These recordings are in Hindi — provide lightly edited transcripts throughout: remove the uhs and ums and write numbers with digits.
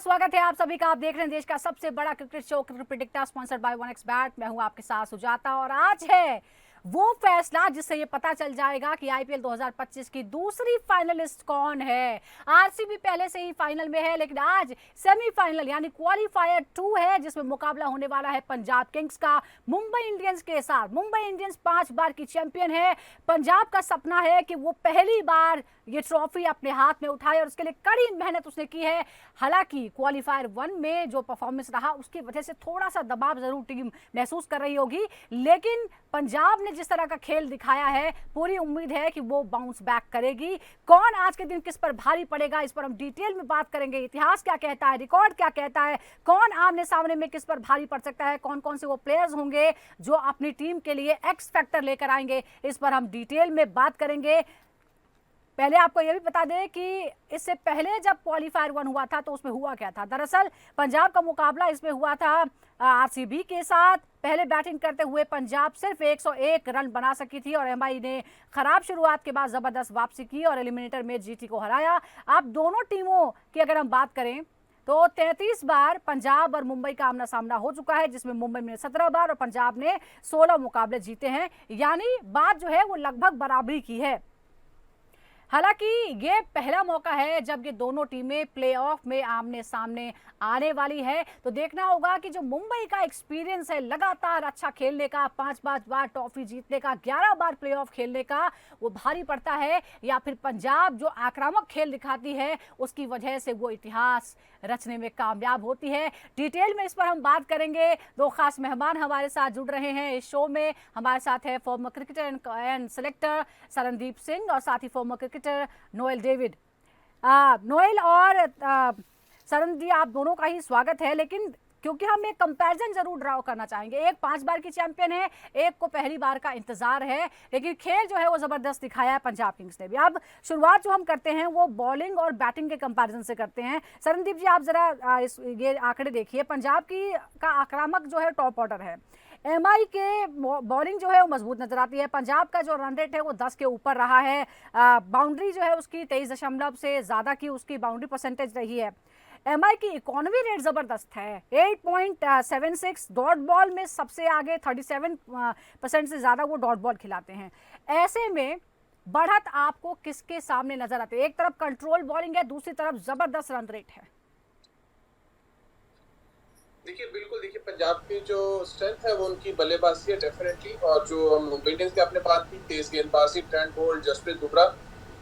स्वागत है आप सभी का। आप देख रहे हैं देश का सबसे बड़ा cricket show cricket predictor sponsored by 1xBet। मैं हूं आपके साथ सुजाता और आज है वो फैसला जिससे ये पता चल जाएगा कि आईपीएल 2025 की दूसरी फाइनलिस्ट कौन है। आरसीबी पहले से ही फाइनल में है, लेकिन आज सेमीफाइनल यानी क्वालिफायर 2 है जिसमें मुकाबला होने वाला है पंजाब किंग्स का मुंबई इंडियंस के साथ। मुंबई इंडियंस 5 बार की चैंपियन है। पंजाब का सपना है कि वो पहली बार ये ट्रॉफी अपने हाथ में उठाए और उसके लिए कड़ी मेहनत उसने की है। हालांकि क्वालिफायर 1 में जो परफॉर्मेंस रहा उसकी वजह से थोड़ा सा दबाव जरूर टीम महसूस कर रही होगी, लेकिन पंजाब ने जिस तरह का खेल दिखाया है पूरी उम्मीद है कि वो बाउंस बैक करेगी। कौन आज के दिन किस पर भारी पड़ेगा इस पर हम डिटेल में बात करेंगे। इतिहास क्या कहता है, रिकॉर्ड क्या कहता है, कौन आमने सामने में किस पर भारी पड़ सकता है, कौन कौन से वो प्लेयर्स होंगे जो अपनी टीम के लिए एक्स फैक्टर लेकर आएंगे, इस पर हम डिटेल में बात करेंगे। पहले आपको यह भी बता दें कि इससे पहले जब क्वालिफायर 1 हुआ था तो उसमें हुआ क्या था। दरअसल पंजाब का मुकाबला इसमें हुआ था आरसीबी के साथ। पहले बैटिंग करते हुए पंजाब सिर्फ 101 रन बना सकी थी और एमआई ने खराब शुरुआत के बाद जबरदस्त वापसी की और एलिमिनेटर में जीटी को हराया। अब दोनों टीमों की अगर हम बात करें तो 33 बार पंजाब और मुंबई का आमना सामना हो चुका है, जिसमें मुंबई ने 17 बार और पंजाब ने 16 मुकाबले जीते हैं। यानी बात जो है वो लगभग बराबरी की है। हालांकि ये पहला मौका है जब ये दोनों टीमें प्लेऑफ में आमने सामने आने वाली है, तो देखना होगा कि जो मुंबई का एक्सपीरियंस है लगातार अच्छा खेलने का, 5-5 बार ट्रॉफी जीतने का, 11 बार प्लेऑफ खेलने का, वो भारी पड़ता है या फिर पंजाब जो आक्रामक खेल दिखाती है उसकी वजह से वो इतिहास रचने में कामयाब होती है। डिटेल में इस पर हम बात करेंगे। दो खास मेहमान हमारे साथ जुड़ रहे हैं इस शो में। हमारे साथ है former cricketer and selector Sharandeep Singh और साथ ही former cricketer Noel David. Noel और शरण जी, आप दोनों का ही स्वागत है, लेकिन क्योंकि हम एक कंपैरिजन जरूर ड्रॉ करना चाहेंगे। एक 5 बार की चैंपियन है, एक को पहली बार का इंतजार है, लेकिन खेल जो है वो जबरदस्त दिखाया है पंजाब किंग्स ने भी। अब शुरुआत जो हम करते हैं वो बॉलिंग और बैटिंग के कंपैरिजन से करते हैं। शरणदीप जी, आप जरा ये आंकड़े देखिए। पंजाब की का आक्रामक जो है टॉप ऑर्डर है, एमआई के बॉलिंग जो है वो मजबूत नजर आती है। पंजाब का जो रन रेट है वो 10 के ऊपर रहा है। बाउंड्री जो है उसकी 23 से ज्यादा की उसकी बाउंड्री परसेंटेज रही है। एमआई की इकोनॉमी रेट जबरदस्त है, 8.76। डॉट बॉल में सबसे आगे 37% से ज्यादा वो डॉट बॉल खिलाते हैं। ऐसे में बढ़त आपको किसके सामने नजर आती है? एक तरफ कंट्रोल बॉलिंग है, दूसरी तरफ जबरदस्त रन रेट है। देखिए, बिल्कुल देखिए, पंजाब की जो स्ट्रेंथ है वो उनकी बल्लेबाजी है डेफिनेटली। और जो हम मुंबई इंडियंस की आपने बात की, तेज गेंदबाजी, Trent Boult, Jasprit Bumrah,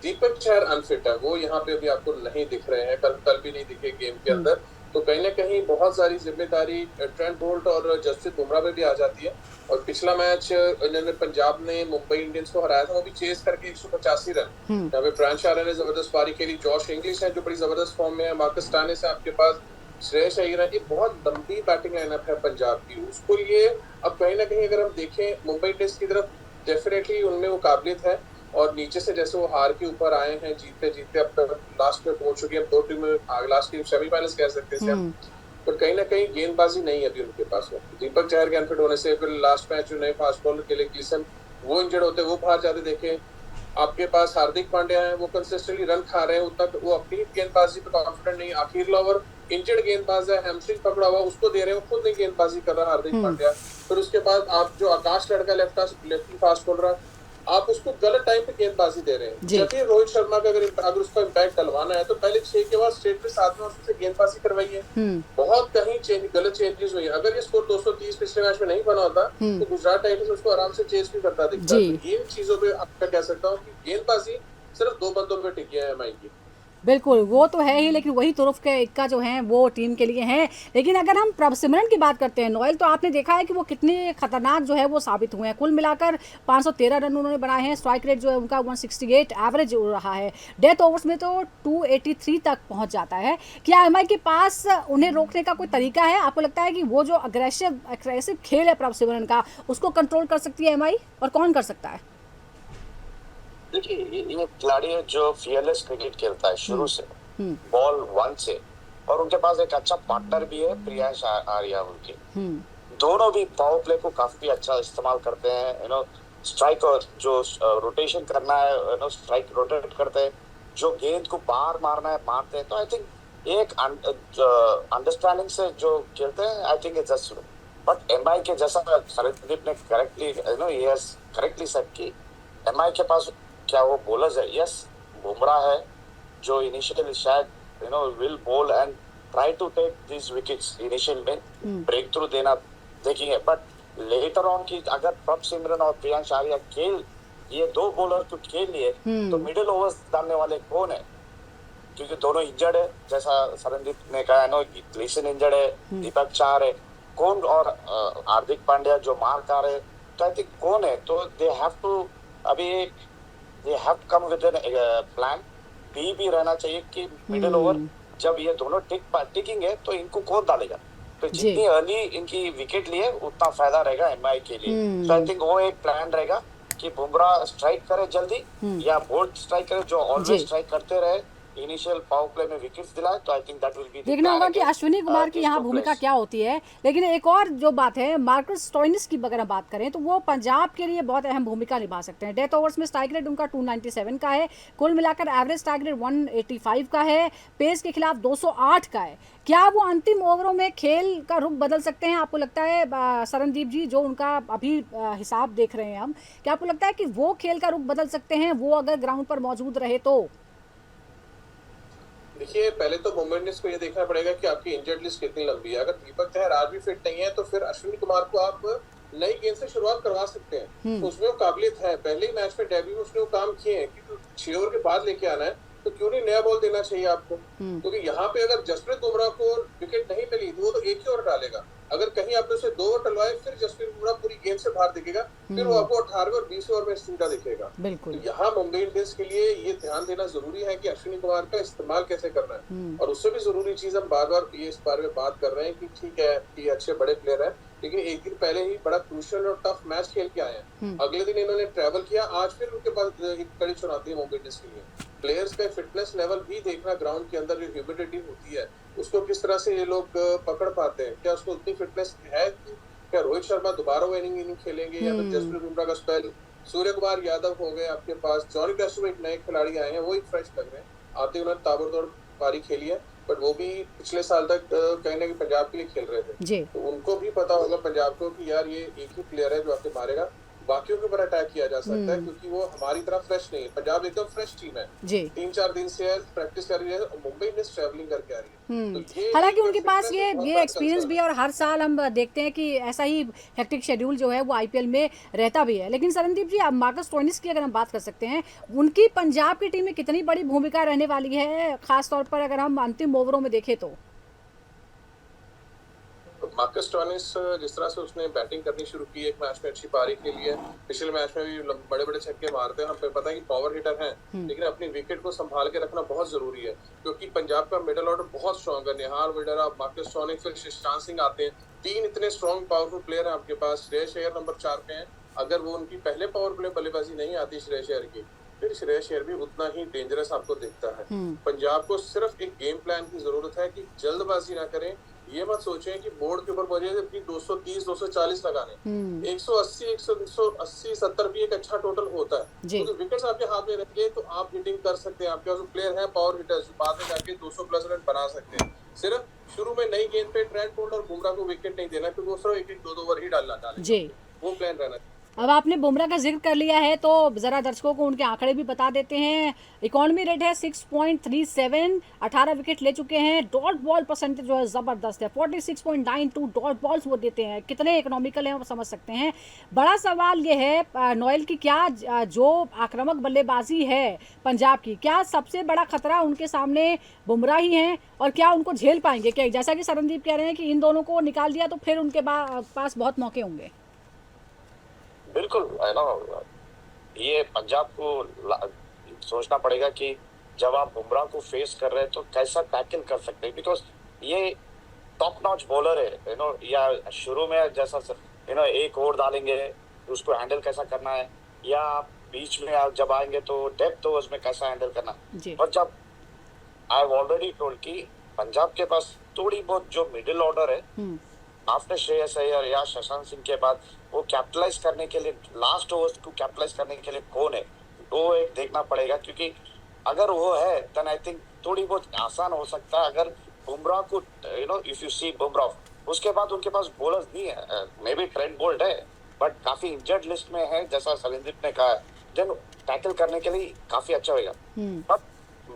Deepak Chahar unfit है, वो यहाँ पे अभी आपको नहीं दिख रहे हैं, कल भी नहीं दिखे गेम के अंदर। तो कहीं ना कहीं बहुत सारी जिम्मेदारी ट्रेंट बोल्ट और जसप्रीत बुमराह पे भी आ जाती है। और पिछला मैच इन्होंने पंजाब ने मुंबई इंडियंस को हराया था, वो भी चेस करके 185 रन। यहाँ पे ब्रायन शारा ने जबरदस्त पारी खेली, जॉश इंग्लिश है जो बड़ी जबरदस्त फॉर्म में है, मार्कस स्टोइनिस है आपके पास, श्रेयस अय्यर है। ये बहुत लंबी बैटिंग लाइनअप है पंजाब की, उसको लिए अब कहीं ना कहीं अगर हम देखें मुंबई इंडियंस की तरफ, डेफिनेटली उनमें वो काबिलियत है। और नीचे से जैसे वो हार के ऊपर आए हैं, जीतते जीतते अब तक लास्ट में पहुंच चुकी है। अब 2 टीमें लास्ट की सेमीफाइनल्स कह सकते हैं हम। पर कहीं ना कहीं गेंदबाजी नहीं है अभी उनके पास। दीपक चहर के अनफिट होने से, फिर लास्ट मैच जो नए फास्ट बॉलर के लिए क्लिसन वो इंजर्ड होते, वो बाहर जाते देखे। आपके पास हार्दिक पांड्या है, वो कंसिस्टेंटली रन खा रहे हैं, उतना वो अपनी गेंदबाजी पे कॉन्फिडेंट नहीं। आखिर लवर इंजर्ड गेंदबाज है, हैमस्ट्रिंग पकड़ा हुआ, उसको दे रहे हैं, खुद नहीं गेंदबाजी कर रहा हार्दिक पांड्या। फिर उसके बाद आप जो आकाश लड़का लेफ्ट फास्ट बॉलर, आप उसको गलत टाइम पे गेंदबाजी दे रहे हैं। जबकि रोहित शर्मा का अगर उसका इम्पैक्ट डलवाना है तो पहले 6 के बाद स्टेट पे 7 में उससे गेंदबाजी करवाइए। बहुत कहीं गलत चेंजेस हुई। अगर ये स्कोर 230 पिछले मैच में नहीं बना होता तो गुजरात टाइटंस उसको आराम से चेस भी करता दिखता है। इन चीजों पे आपका कह सकता हूँ कि गेंदबाजी सिर्फ 2 बंदों पे टिकी है एमआई की। बिल्कुल, वो तो है ही, लेकिन वही तुरुफ के इक्का जो है वो टीम के लिए है। लेकिन अगर हम प्रभसिमरन की बात करते हैं नोएल, तो आपने देखा है कि वो कितने खतरनाक जो है वो साबित हुए हैं। कुल मिलाकर 513 रन उन्होंने बनाए हैं। स्ट्राइक रेट जो है उनका 168 एवरेज रहा है। डेथ ओवर्स में तो 283 तक पहुंच जाता है। क्या एमआई के पास उन्हें रोकने का कोई तरीका है? आपको लगता है कि वो जो अग्रेसिव खेल है प्रभसिमरन का, उसको कंट्रोल कर सकती है एमआई, और कौन कर सकता है? देखिए, ये खिलाड़ी है जो फियरलेस क्रिकेट खेलता है शुरू से, बॉल 1 से, और उनके पास एक अच्छा पार्टनर भी है, प्रियांश आर्या उनके। दोनों भी पावर प्ले को काफी अच्छा इस्तेमाल करते हैं। स्ट्राइक और जो रोटेशन करना है, स्ट्राइक रोटेट करते हैं, जो गेंद को बाहर मारना है मारते हैं। तो आई थिंक एक अंडरस्टैंडिंग से जो खेलते हैं, I think it's just. But MI के जैसा सरदीप ने करेक्टली करेक्टली सेड कि एमआई के पास क्या वो बॉलर्स है। यस, बुमराह है जो इनिशियली शायद will bowl and try to take this wickets initial में ब्रेक थ्रू देना देखेंगे। बट लेटर ऑन की अगर प्रभ सिमरन और प्रियांश आर्या खेल ये दो बॉलर को खेल लिए तो मिडिल ओवर्स डालने वाले कौन है? क्योंकि दोनों इंजर्ड है, जैसा सरनदीप ने कहा है, ग्लीसन इंजर्ड है, दीपक चाहर है, कौन और हार्दिक पांड्या जो मार कर रहे, तो आई थिंक कौन है? तो दे हैव टू अभी they have come with an plan B भी रहना चाहिए कि मिडिल ओवर जब ये दोनों टिकिंग है तो इनको कौन डालेगा? तो जितनी अर्ली इनकी विकेट लिए उतना फायदा रहेगा एमआई के लिए। तो आई थिंक वो एक प्लान रहेगा कि बुमराह स्ट्राइक करे जल्दी या बोल्ड स्ट्राइक करे, जो ऑलवेज स्ट्राइक करते रहे, इनिशियल पावर प्ले में विकेट्स दिलाए। तो I think that will be देखना होगा कि अश्विनी कुमार की यहाँ भूमिका क्या होती है। लेकिन एक और जो बात है, मार्कस स्टोइनिस की अगर हम बात करें तो वो पंजाब के लिए बहुत अहम भूमिका निभा सकते हैं। डेथ ओवर्स में स्ट्राइक रेट उनका 297 का है, कुल मिलाकर एवरेज स्ट्राइक रेट 185 का है, पेस के खिलाफ 208 का है। क्या वो अंतिम ओवरों में खेल का रुख बदल सकते हैं, आपको लगता है सरनदीप जी, जो उनका अभी हिसाब देख रहे हैं हम, क्या आपको लगता है कि वो खेल का रुख बदल सकते हैं वो अगर ग्राउंड पर मौजूद रहे तो? देखिए, पहले तो मुंबई इंडियंस को ये देखना पड़ेगा कि आपकी इंजर्ड लिस्ट कितनी लंबी है। अगर दीपक चहर आज भी फिट नहीं है तो फिर अश्विनी कुमार को आप नई गेंद से शुरुआत करवा सकते हैं। तो उसमें वो काबिलियत है, पहले ही मैच में डेब्यू में उसने वो काम किए हैं कि 6 ओवर के बाद लेके आना है, तो क्यों नहीं नया बॉल देना चाहिए आपको? क्योंकि यहाँ पे अगर जसप्रीत बुमराह को विकेट नहीं मिली तो वो तो एक ही ओवर डालेगा। अगर कहीं आपने उसे 2 ओवर डलवाए फिर जसप्रीत बुमराह पूरी गेंद से बाहर दिखेगा, फिर वो आपको 18वें और 20वें ओवर में सीधा दिखेगा। तो यहाँ मुंबई इंडियंस के लिए ये ध्यान देना जरूरी है कि अश्विनी कुमार का इस्तेमाल कैसे करना है। और उससे भी जरूरी चीज हम बार बार इस बारे में बात कर रहे हैं कि ठीक है कि अच्छे बड़े प्लेयर है, लेकिन एक दिन पहले ही बड़ा क्रूशियल और टफ मैच खेल के आए हैं। अगले दिन इन्होंने ट्रैवल किया, आज फिर उनके पास एक कड़ी चुनौती है मुंबई इंडियंस के लिए। प्लेयर्स का फिटनेस लेवल भी देखना, ग्राउंड के अंदर जो ह्यूमिडिटी होती है उसको किस तरह से ये लोग पकड़ पाते हैं। क्या उसको उतनी फिटनेस है कि क्या रोहित शर्मा दोबारा वो इनिंग खेलेंगे या फिर जसप्रीत बुमराह का स्पेल? सूर्य कुमार यादव हो गए आपके पास, जॉनी बेस्टो एक नए खिलाड़ी आए हैं, वो एक फ्रेश लग रहे हैं। आते उन्होंने ताबड़तोड़ पारी खेली है, बट वो भी पिछले साल तक कहीं ना कहीं पंजाब के लिए खेल रहे थे। तो उनको भी पता होगा पंजाब को कि यार ये एक ही प्लेयर है जो आके मारेगा, बाकियों के ऊपर अटैक किया जा सकता है, क्योंकि वो हमारी तरह फ्रेश नहीं है। पंजाब एकदम फ्रेश टीम है, 3-4 दिन से प्रैक्टिस कर रही है, मुंबई इंडियंस ट्रैवलिंग करके आ रही है। तो हालांकि उनके पास ये एक्सपीरियंस भी है और हर साल हम देखते हैं कि ऐसा ही हेक्टिक शेड्यूल जो है वो आईपीएल में रहता भी है। लेकिन सरनदीप जी, अब मार्कस स्टोइनिस की अगर हम बात कर सकते हैं, उनकी पंजाब की टीम में कितनी बड़ी भूमिका रहने वाली है, खासतौर पर अगर हम अंतिम ओवरों में देखें तो? मार्कस स्टोइनिस जिस तरह से उसने बैटिंग करनी शुरू की एक मैच में अच्छी पारी के लिए, पिछले मैच में भी बड़े बड़े छक्के मारते हैं, हमें पता है कि पावर हिटर हैं, लेकिन अपनी विकेट को संभाल के रखना बहुत जरूरी है, क्योंकि पंजाब का मिडिल ऑर्डर बहुत स्ट्रॉन्ग है। निहाल विडरा, मार्कस स्टोइनिस, फिर ईशान सिंह आते हैं, 3 इतने स्ट्रॉन्ग पावरफुल प्लेयर हैं आपके पास। श्रेयस अय्यर नंबर 4 पे हैं, अगर वो उनकी पहले पावर प्ले बल्लेबाजी नहीं आती श्रेयस अय्यर की, फिर श्रेयस अय्यर भी उतना ही डेंजरस आपको दिखता है। पंजाब को सिर्फ एक गेम प्लान की जरूरत है कि जल्दबाजी ना करें। ये मत सोचें कि बोर्ड के ऊपर बजे 230 240 लगाने, 180 180 70 भी एक अच्छा टोटल होता है। तो विकेट्स आपके हाथ में रहेंगे तो आप हिटिंग कर सकते हैं। आपके पास प्लेयर है पावर हिटर्स जो बाद में जाके 200 प्लस रन बना सकते हैं। सिर्फ शुरू में नई गेंद पे ट्रेंट बोल्ट और बुमराह को विकेट नहीं देना, क्योंकि वो सिर्फ 1-2 ओवर ही डालेंगे, वो प्लान रहना चाहिए। अब आपने बुमराह का जिक्र कर लिया है तो जरा दर्शकों को उनके आंकड़े भी बता देते हैं। इकोनॉमी रेट है 6.37, 18 विकेट ले चुके हैं, डॉट बॉल परसेंटेज जो है जबरदस्त है, 46.92 डॉट बॉल्स वो देते हैं। कितने इकोनॉमिकल हैं वो समझ सकते हैं। बड़ा सवाल ये है नोएल की, क्या जो आक्रामक बल्लेबाजी है पंजाब की, क्या सबसे बड़ा खतरा उनके सामने बुमराह ही है और क्या उनको झेल पाएंगे? क्या जैसा कि सरनदीप कह रहे हैं कि इन दोनों को निकाल दिया तो फिर उनके पास बहुत मौके होंगे? बिल्कुल, ये पंजाब को सोचना पड़ेगा कि जब आप बुमराह को फेस कर रहे हैं तो कैसा टैकल कर सकते हैं, बिकॉज ये टॉप नॉच बॉलर है। या शुरू में जैसा एक ओवर डालेंगे उसको हैंडल कैसा करना है, या बीच में आप जब आएंगे तो डेप्थ ओवर्स में कैसा हैंडल करना। और जब आई हैव ऑलरेडी टोल्ड कि पंजाब के पास थोड़ी बहुत जो मिडिल ऑर्डर है आफ्टर श्रेयस अय्यर या शशांक सिंह के बाद, वो कैपिटलाइज करने के लिए लास्ट ओवर्स को कैपिटलाइज करने के लिए कौन है, वो एक देखना पड़ेगा। क्योंकि अगर वो है देन आई थिंक थोड़ी बहुत आसान हो सकता है। अगर बुमराह को इफ यू सी बुमराह, उसके बाद उनके पास बॉलर्स नहीं है। मे बी ट्रेंट बोल्ट है बट काफी इंजर्ड लिस्ट में है, जैसा सलिंदीप ने कहा, देन टैकल करने के लिए काफी अच्छा होगा। बट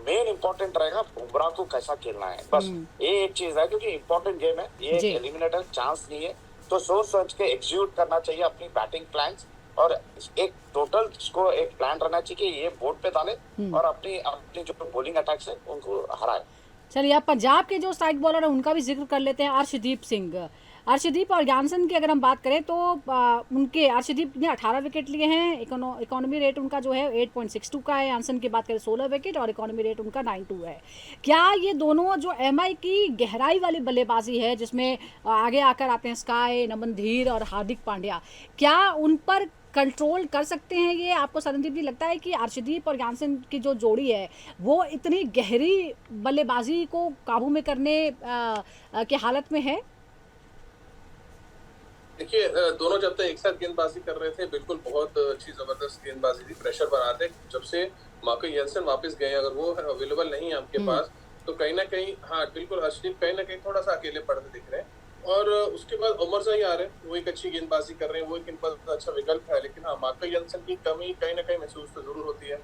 मेन इंपॉर्टेंट रहेगा बुमराह को कैसा खेलना है, बस ये एक चीज है, क्योंकि इंपॉर्टेंट गेम है ये, एलिमिनेटर चांस नहीं है, तो सोच सोच के एग्जीक्यूट करना चाहिए अपनी बैटिंग प्लान्स, और एक टोटल को एक प्लान रहना चाहिए कि ये बोर्ड पे डाले और अपनी अपनी जो बॉलिंग अटैक्स है उनको हराए। चलिए, अब पंजाब के जो स्ट्राइक बॉलर है उनका भी जिक्र कर लेते हैं, अर्शदीप सिंह। अर्शदीप और जानसन की अगर हम बात करें तो उनके अर्शदीप ने 18 विकेट लिए हैं, इकोनॉमी रेट उनका जो है 8.62 का है, जानसन की बात करें 16 विकेट और इकोनॉमी रेट उनका 92 है। क्या ये दोनों जो एमआई की गहराई वाली बल्लेबाजी है जिसमें आगे आकर आते हैं स्काई, नमन धीर और हार्दिक पांड्या, क्या उन पर कंट्रोल कर सकते हैं ये? आपको सरणदीप जी लगता है कि अर्शदीप और जानसन की जो जोड़ी है वो इतनी गहरी बल्लेबाजी को काबू में करने की हालत में है? देखिए, दोनों जब तक एक साथ गेंदबाजी कर रहे थे बिल्कुल बहुत अच्छी जबरदस्त गेंदबाजी थी, प्रेशर बनाते। जब से मार्कस जेनसन वापस गए, अगर वो अवेलेबल नहीं है आपके पास तो कहीं ना कहीं, हाँ बिल्कुल, अर्शदीप कहीं ना कहीं थोड़ा सा अकेले पड़ते दिख रहे हैं। और उसके बाद उमर जाही आ रहे हैं, वो एक अच्छी गेंदबाजी कर रहे हैं, वो एक इनका अच्छा विकल्प है। लेकिन हाँ, मार्कस जेनसन की कमी कहीं ना कहीं महसूस तो जरूर होती है।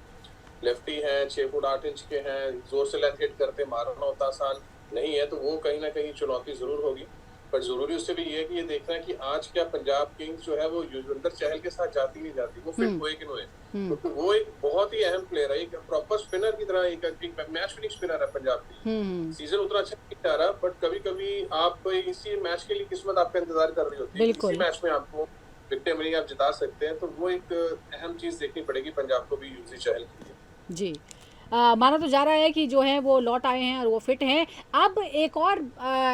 लेफ्टी हैं, 6 फुट 8 इंच के हैं, जोर से लेंथ हिट करते, मारना उतना आसान नहीं है, तो वो कहीं ना कहीं चुनौती जरूर होगी। पर जरूरी उससे भी ये है कि ये देखना है कि आज क्या पंजाब किंग्स जो है वो युजवेंद्र चहल के साथ जाती नहीं जाती, वो फिट हुए कि नहीं हुए, तो वो एक बहुत ही अहम प्लेयर है, एक प्रॉपर स्पिनर की तरह, एक मैच विनिंग स्पिनर है पंजाब की। सीजन उतना अच्छा नहीं जा रहा, बट कभी कभी आप इसी मैच के लिए किस्मत आपका इंतजार कर रही होती है, इसी मैच में आपको विकेट मिलेंगे, आप जिता सकते हैं, तो वो एक अहम चीज देखनी पड़ेगी पंजाब को भी युजवेंद्र चहल के लिए। जी, माना तो जा रहा है कि जो है वो लौट आए हैं और वो फिट हैं। अब एक और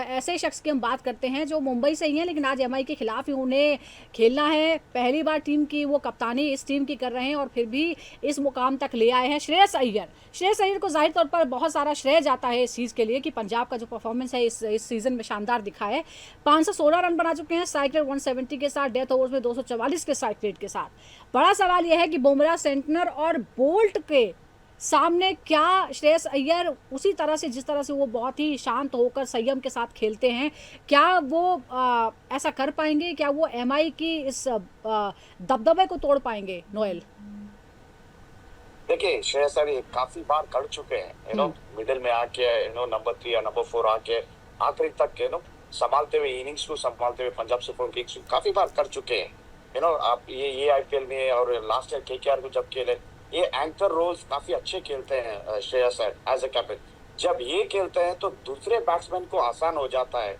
ऐसे शख्स की हम बात करते हैं जो मुंबई से ही हैं, लेकिन आज एमआई के खिलाफ ही उन्हें खेलना है। पहली बार टीम की वो कप्तानी इस टीम की कर रहे हैं और फिर भी इस मुकाम तक ले आए हैं। श्रेयस अय्यर, श्रेयस अय्यर को जाहिर तौर पर बहुत सारा श्रेय जाता है इस चीज़ के लिए कि पंजाब का जो परफॉर्मेंस है इस सीज़न में शानदार दिखा है। 516 रन बना चुके हैं स्ट्राइक रेट 170 के साथ, डेथ ओवर्स में 244 के स्ट्राइक रेट के साथ। बड़ा सवाल यह है कि बुमराह, सेंटनर और बोल्ट के सामने क्या श्रेयस अय्यर उसी तरह से, जिस तरह से वो बहुत ही शांत होकर संयम के साथ खेलते हैं, क्या वो ऐसा कर पाएंगे? क्या वो एमआई की इस दबदबे को तोड़ पाएंगे? नोएल, देखिए, श्रेयस अय्यर काफी बार कर चुके हैं, मिडिल में आके, नंबर 3 या नंबर 4 आके आखिरी तक संभालते हुए, इनिंग्स को संभालते हुए पंजाब सुपर किंग्स काफी बार कर चुके हैं। आप ये आईपीएल में और लास्ट ईयर केकेआर को जब खेले, ये एंकर रोल्स काफी अच्छे खेलते हैं Shreyas Iyer as a captain. जब ये खेलते हैं तो दूसरे बैट्समैन को आसान हो जाता है,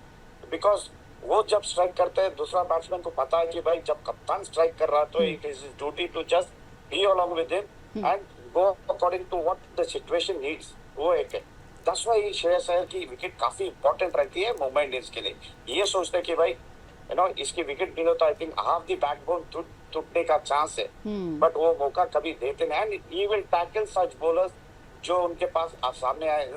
बिकॉज वो जब स्ट्राइक करते हैं दूसरा बैट्समैन को पता है कि भाई जब कप्तान स्ट्राइक कर रहा है तो it is duty to just be along with him and go according to what the situation needs. वो एक है, दैट्स व्हाई श्रेयस अय्यर की विकेट काफी इंपॉर्टेंट रहती है मुंबई इंडियंस के लिए। ये सोचते हैं कि भाई इसकी विकेट नहीं होता, I think half the backbone टूटने का चांस है, बट वो मौका कभी देते नहीं। And he will tackle such bowlers जो उनके पास आप सामने आए,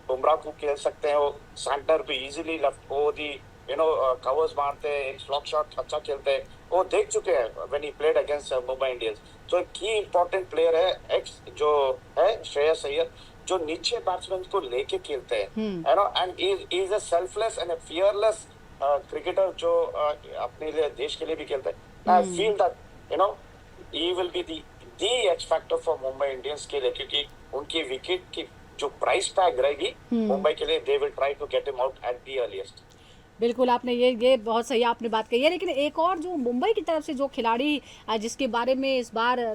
बुमराह को खेल सकते हैं, वो सेंटर भी इजीली लेफ्ट वो दी कवर्स मारते हैं, एक स्लॉक शॉट अच्छा खेलते हैं, वो देख चुके हैं when he played against Mumbai Indians. तो एक की इंपॉर्टेंट प्लेयर है एक्स जो है श्रेयस अय्यर, जो नीचे बैट्समैन को लेके खेलते हैं, and is a selfless and a fearless cricketer जो अपने लिए देश के लिए भी खेलते हैं। I feel that he will be the X factor for Mumbai Indians के लिए, क्योंकि उनकी विकेट की जो प्राइस टैग रहेगी मुंबई के लिए, they will try to get him out at the earliest। बिल्कुल, आपने ये बहुत सही आपने बात कही है। लेकिन एक और जो मुंबई की तरफ से जो खिलाड़ी जिसके बारे में इस बार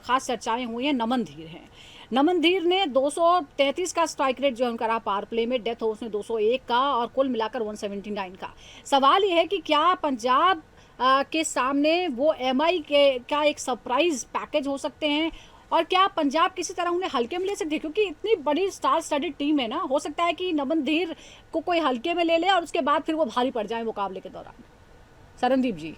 खास चर्चाएं हुई हैं, नमन धीर हैं। नमन धीर ने 233 का स्ट्राइक रेट जो उनका रहा पावर प्ले में, डेथ ओवर्स में 201 का और कुल मिलाकर 179 का। सवाल ये है कि क्या पंजाब के सामने वो एमआई का एक सरप्राइज पैकेज हो सकते हैं, और क्या पंजाब किसी तरह उन्हें हल्के में ले सकती है? क्योंकि इतनी बड़ी स्टार स्टडीड टीम है ना, हो सकता है कि नमन धीर को कोई हल्के में ले ले और उसके बाद फिर वो भारी पड़ जाए मुकाबले के दौरान। सरणदीप जी,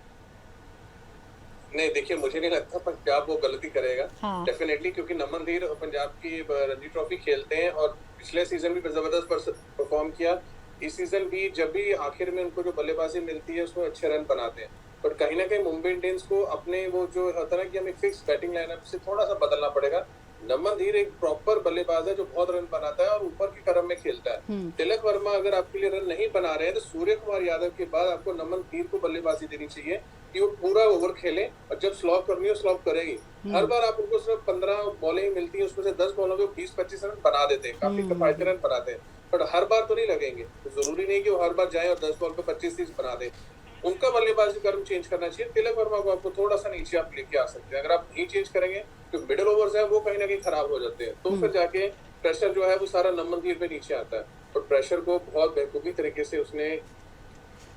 नहीं देखिए, मुझे नहीं लगता पंजाब वो गलती करेगा डेफिनेटली, क्योंकि नमन धीर पंजाब की रणजी ट्रॉफी खेलते हैं और पिछले सीजन भी जबरदस्त परफॉर्म किया। इस सीजन भी जब भी आखिर में उनको जो बल्लेबाजी मिलती है उसमें अच्छे रन बनाते हैं, पर कहीं ना कहीं मुंबई इंडियंस को अपने वो जो होता है ना कि हमें फिक्स बैटिंग लाइनअप से थोड़ा सा बदलना पड़ेगा नमन धीर एक प्रॉपर बल्लेबाज है जो बहुत रन बनाता है और ऊपर की क्रम में खेलता है। तिलक वर्मा अगर आपके लिए रन नहीं बना रहे हैं तो सूर्य कुमार यादव के बाद आपको नमन धीर को बल्लेबाजी देनी चाहिए कि वो पूरा ओवर खेले, और जब स्लॉप करनी हो स्लॉप करेगी। हर बार आप उनको सिर्फ 15 बॉलें ही मिलती है, उसमें से 10 बॉलों में 20-25 रन बना देते हैं, काफी किफायती रन बनाते हैं, बट हर बार तो नहीं लगेंगे। तो जरूरी नहीं कि वो हर बार जाए और 10 बॉल पे 25-30 बना दे। उनका बल्लेबाजी क्रम चेंज करना चाहिए। तिलक वर्मा को आपको थोड़ा सा नीचे आप लेके आ सकते हैं। अगर आप नहीं चेंज करेंगे तो मिडिल ओवर्स है वो कहीं ना कहीं खराब हो जाते हैं, तो फिर जाके प्रेशर जो है वो सारा नमन धीर पे नीचे आता है। और प्रेशर को बहुत बेखूबी तरीके से उसने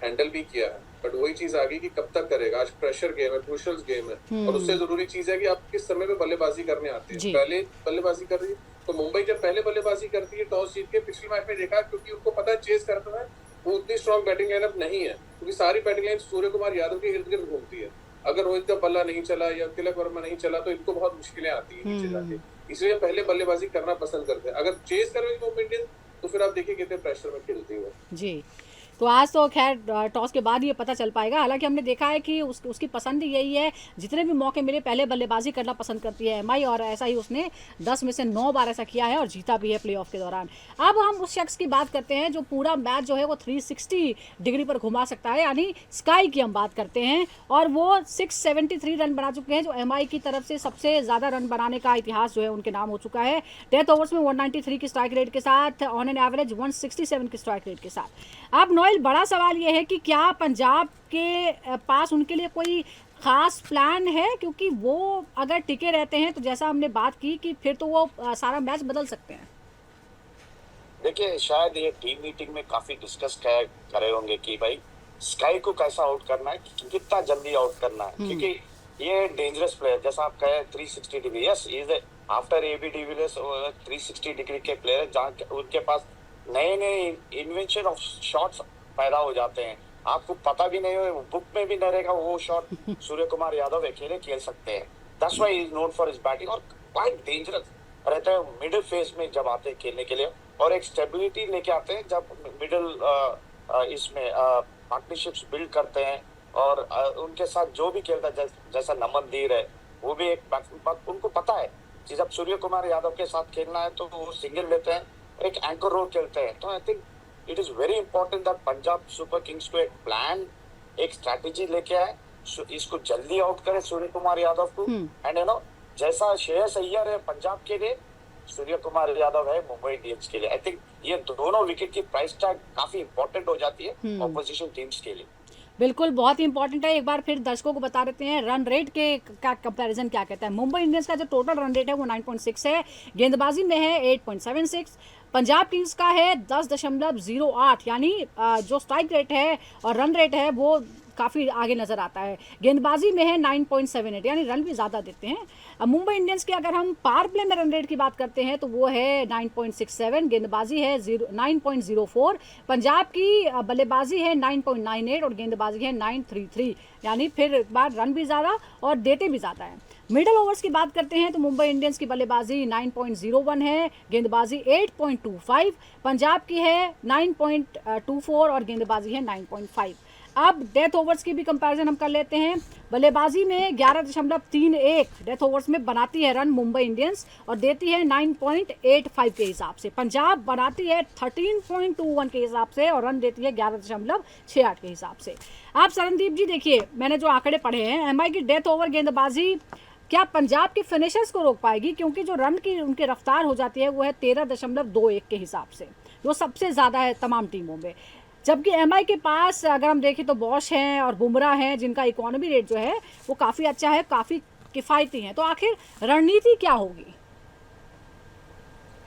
हैंडल भी किया है, बट वही चीज आ गई कि कब तक करेगा। आज प्रेशर गेम है, क्रूशियल गेम है, और उससे जरूरी चीज है कि आप किस समय पे बल्लेबाजी करने आते हैं। पहले बल्लेबाजी कर रही है तो मुंबई जब पहले बल्लेबाजी करती है टॉस जीत के, पिछले मैच में देखा, क्योंकि उनको पता है चेस करता है, वो उतनी स्ट्रॉन्ग बैटिंग लाइनअप नहीं है, क्योंकि सारी बैटिंग लाइन सूर्य कुमार यादव के इर्द गिर्द घूमती है। अगर रोहित का बल्ला नहीं चला या तिलक वर्मा नहीं चला तो इनको बहुत मुश्किलें आती है नीचे जाके, इसलिए पहले बल्लेबाजी करना पसंद करते हैं। अगर चेस करेंगे मुंबई इंडियंस तो फिर आप देखिए कितने प्रेशर में खेलती है जी। तो आज तो खैर टॉस के बाद ये पता चल पाएगा। हालांकि हमने देखा है कि उसकी पसंद ही यही है, जितने भी मौके मिले पहले बल्लेबाजी करना पसंद करती है एमआई, और ऐसा ही उसने 10 में से 9 बार ऐसा किया है और जीता भी है प्लेऑफ के दौरान। अब हम उस शख्स की बात करते हैं जो पूरा मैच जो है वो 360 डिग्री पर घुमा सकता है, यानी स्काई की हम बात करते हैं, और वो 673 रन बना चुके हैं, जो एमआई की तरफ से सबसे ज़्यादा रन बनाने का इतिहास जो है उनके नाम हो चुका है। डेथ ओवर्स में 193 की स्ट्राइक रेट के साथ, ऑन एन एवरेज 167 की स्ट्राइक रेट के साथ। अब नोएल, बड़ा सवाल यह है कि क्या पंजाब के पास उनके लिए कोई खास प्लान है, क्योंकि वो अगर टिके रहते हैं तो जैसा हमने बात की कि फिर तो वो सारा मैच बदल सकते हैं। देखिए, शायद ये टीम मीटिंग में काफी डिस्कस करे होंगे कि भाई स्काई को कैसा आउट करना है, कितना जल्दी आउट करना है, क्योंकि ये डेंजरस प्लेयर, जैसा आप कहे 360 degree, yes is after AB de Villiers 360 degree के प्लेयर, जहाँ उनके पास नए नए इन्वेंशन ऑफ शॉट्स पैदा हो जाते हैं, आपको पता भी नहीं हो, बुक में भी नहीं रहेगा वो शॉट सूर्य कुमार यादव अकेले खेल सकते हैं। That's why he is known for his batting, और क्वाइट डेंजरस रहता है मिडिल फेज में जब आते हैं खेलने के लिए, और एक स्टेबिलिटी लेके आते हैं जब मिडिल इसमें पार्टनरशिप्स बिल्ड करते हैं। और उनके साथ जो भी खेलता है, जैसा नमन धीर है, वो भी एक बात उनको पता है कि जब सूर्य कुमार यादव के साथ खेलना है तो वो सिंगल लेते हैं, एक एंकर रोल खेलते हैं। तो I think it is very important that Punjab super Kings को एक प्लान, एक स्ट्रैटेजी लेके आए, इसको जल्दी आउट करे सूर्य कुमार यादव को। एंड यू नो, जैसा श्रेयस अय्यर है पंजाब के लिए, सूर्य कुमार यादव है मुंबई इंडियंस के लिए। आई थिंक ये दोनों विकेट की प्राइस टैग काफी इंपॉर्टेंट हो जाती है ऑपोजिशन टीम्स के लिए। बिल्कुल, बहुत ही इंपॉर्टेंट है। एक बार फिर दर्शकों को बता देते हैं रन रेट के का कंपैरिजन क्या कहता है। मुंबई इंडियंस का जो टोटल रन रेट है वो 9.6 है, गेंदबाजी में है 8.76, पंजाब किंग्स का है 10.08, यानी जो स्ट्राइक रेट है और रन रेट है वो काफ़ी आगे नज़र आता है। गेंदबाजी में है 9.78, यानी रन भी ज़्यादा देते हैं। अब मुंबई इंडियंस के अगर हम पावर प्ले में रन रेट की बात करते हैं तो वो है 9.67, गेंदबाजी है 9.04, पंजाब की बल्लेबाजी है 9.98 और गेंदबाजी है 9.33, यानी फिर एक बार रन भी ज़्यादा और देते भी ज़्यादा है। मिडल ओवर्स की बात करते हैं तो मुंबई इंडियंस की बल्लेबाजी 9.01 है, गेंदबाजी 8.25, पंजाब की है 9.24 और गेंदबाजी है 9.5। अब डेथ ओवर्स की भी कंपैरिजन हम कर लेते हैं। बल्लेबाजी में 11.31 डेथ ओवर्स में बनाती है रन मुंबई इंडियंस और देती है 9.85 के हिसाब से। पंजाब बनाती है 13.21 के हिसाब से और रन देती है 11.68 के हिसाब से। आप सरनदीप जी देखिए, मैंने जो आंकड़े पढ़े हैं, एमआई की डेथ ओवर गेंदबाजी क्या पंजाब के फिनिशर्स को रोक पाएगी, क्योंकि जो रन की उनकी रफ्तार हो जाती है वो है 13.21 के हिसाब से, जो सबसे ज़्यादा है तमाम टीमों में। जबकि एमआई के पास अगर हम देखें तो बॉश हैं और बुमराह हैं, जिनका इकोनॉमी रेट जो है वो काफ़ी अच्छा है, काफ़ी किफ़ायती है। तो आखिर रणनीति क्या होगी?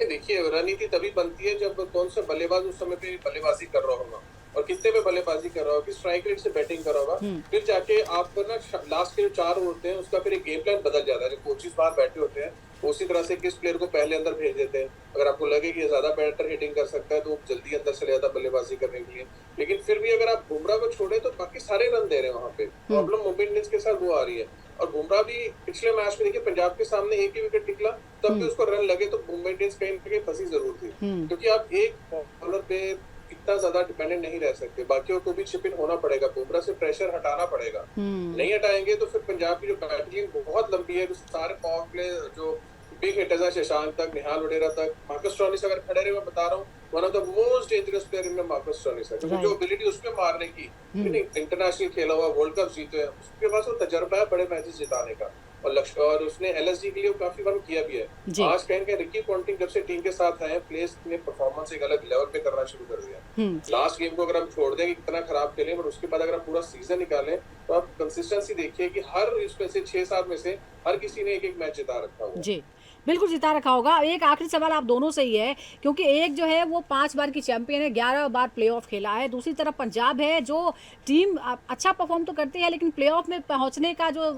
देखिए, रणनीति तभी बनती है जब कौन सा बल्लेबाज उस समय पे बल्लेबाजी कर रहा होगा और कितने पे बल्लेबाजी कर रहा होगा, किस स्ट्राइक रेट से बैटिंग कर रहा होगा। फिर जाके आप ना लास्ट के जो 4 ओवर होते हैं उसका फिर एक गेम प्लान बदल जाता है। जो कोचेस बाहर बैठे होते हैं उसी तरह से किस प्लेयर को पहले अंदर भेज देते हैं। अगर आपको लगे कि ये ज्यादा बेटर हिटिंग कर सकता है तो जल्दी अंदर चले जाता बल्लेबाजी करने के लिए। लेकिन फिर भी अगर आप बुमराह को छोड़े तो बाकी सारे रन दे रहे हैं। वहां पे प्रॉब्लम मुंबई इंडियंस के साथ वो आ रही है। और बुमराह भी पिछले मैच में देखिए पंजाब के सामने एक ही विकेट निकला, तब भी उसको रन लगे, तो मुंबई इंडियंस कहीं ना कहीं फंसी जरूर थी। क्योंकि आप एक बॉलर पे इतना ज्यादा डिपेंडेंट नहीं रह सकते, बाकियों को भी चिप इन होना पड़ेगा, बुमराह से प्रेशर हटाना पड़ेगा। नहीं हटाएंगे तो फिर पंजाब की जो बैटिंग बहुत लंबी है, सारे पावर प्ले जो बिग हिटर्स हैं, शशांक तक, निहाल वडेरा तक, मार्कस स्टोइनिस अगर खड़े रहे, मैं बता रहा हूँ one of the most dangerous player in Marcus Stoinis है, क्योंकि जो एबिलिटी उसमें मारने की, इंटरनेशनल खेला हुआ, वर्ल्ड कप जीते हैं, उसके पास वो तजर्बा है बड़े मैचेस जिताने का, और उसने एलएसजी के लिए काफी बार किया भी है। आज कहीं कहीं रिकी पॉन्टिंग जब से टीम के साथ आए, प्लेस ने परफॉर्मेंस एक अलग लेवल पे करना शुरू कर दिया। लास्ट गेम को अगर हम छोड़ दें कि कितना खराब खेलें, बट उसके बाद अगर हम पूरा सीजन निकालें तो आप कंसिस्टेंसी देखिए कि हर इसमें से 6-7 में से हर किसी ने एक मैच जिता रखा हुआ। जी बिल्कुल जिता रखा होगा। एक आखिरी सवाल आप दोनों से ही है, क्योंकि एक जो है वो 5 बार की चैंपियन है, 11 बार प्लेऑफ खेला है, दूसरी तरफ पंजाब है जो टीम अच्छा परफॉर्म तो करती है लेकिन प्लेऑफ में पहुंचने का जो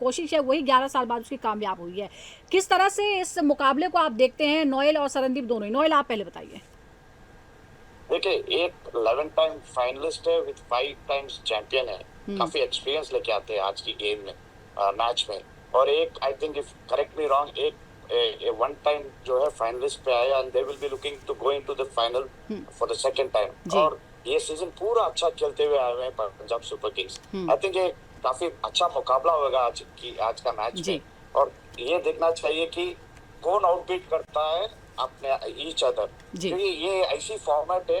कोशिश है वही 11 साल बाद उसकी कामयाब हुई है। किस तरह से इस मुकाबले को आप देखते हैं, नोएल और सरनदीप दोनों ही? नोएल आप पहले बताइए। देखिए, एक 11 टाइम फाइनलिस्ट है विद 5 टाइम्स चैंपियन है, काफी एक्सपीरियंस लेके आते हैं आज की गेम में, मैच में। और एक, I think if correct me wrong, एक वन टाइम जो है फाइनलिस्ट पे आया, and they will be looking to go into the final for the second time. और ये सीजन पूरा अच्छा खेलते हुए आए हुए हैं Punjab super Kings. I think ये काफी अच्छा मुकाबला होगा आज का मैच में, और ये देखना चाहिए कि कौन आउटबीट करता है अपने ईच अदर, क्योंकि ये ऐसी फॉर्मेट है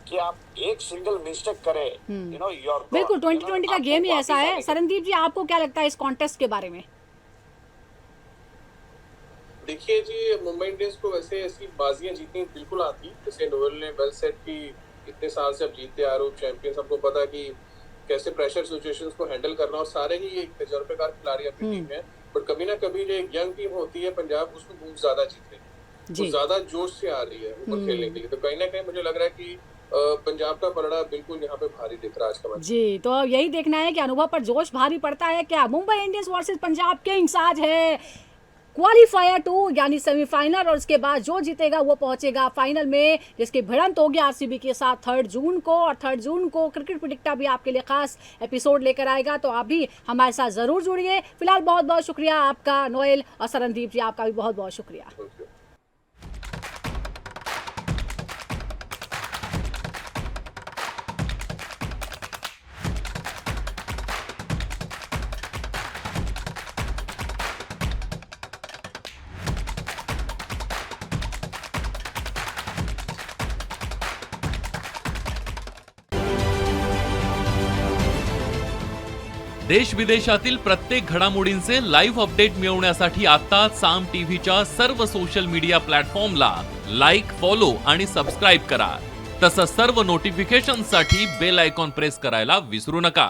कि आप एक सिंगल मिस्टेक करें, यू नो, योर बिल्कुल 2020 का गेम ही ऐसा है। सरनदीप जी, आपको क्या लगता है इस कॉन्टेस्ट के बारे में? देखिए जी, मुंबई इंडियंस को वैसे ऐसी बाजियां जीतनी बिल्कुल आती, जैसे नोएल ने वेल सेट की, इतने साल से अब जीतते आ रहे हो चैंपियन, सबको पता कि कैसे प्रेशर सिचुएशंस को हैंडल करना, और सारे ही एक तजर्बेकार खिलाड़ी अपनी टीम है। बट कभी ना कभी जो एक यंग टीम होती है पंजाब, उसमें बहुत ज्यादा जीतते हैं, वो ज्यादा जोश से आ रही है ऊपर खेलने के लिए। तो कहीं ना कहीं मुझे लग रहा है कि पंजाब का पलड़ा बिल्कुल यहाँ पे भारी दिख रहा है आज का मैच। जी, तो अब यही देखना है कि अनुभव पर जोश भारी पड़ता है क्या। Mumbai Indians versus Punjab Kings आज है क्वालिफायर 2 यानी सेमीफाइनल, और उसके बाद जो जीतेगा वो पहुंचेगा फाइनल में, जिसकी भिड़ंत होगी आरसीबी के साथ 3 जून को। और 3 जून को क्रिकेट प्रेडिक्टर भी आपके लिए खास एपिसोड लेकर आएगा, तो आप भी हमारे साथ जरूर जुड़िए। फिलहाल बहुत बहुत शुक्रिया आपका नोएल, और सरनदीप जी आपका भी बहुत बहुत शुक्रिया। देश विदेशातील प्रत्येक घडामोडींचे लाईव्ह अपडेट मिळवण्यासाठी आता साम टीव्हीच्या सर्व सोशल मीडिया प्लॅटफॉर्मला लाईक, फॉलो आणि सबस्क्राईब करा। तसंच सर्व नोटिफिकेशनसाठी बेल आयकॉन प्रेस करायला विसरू नका।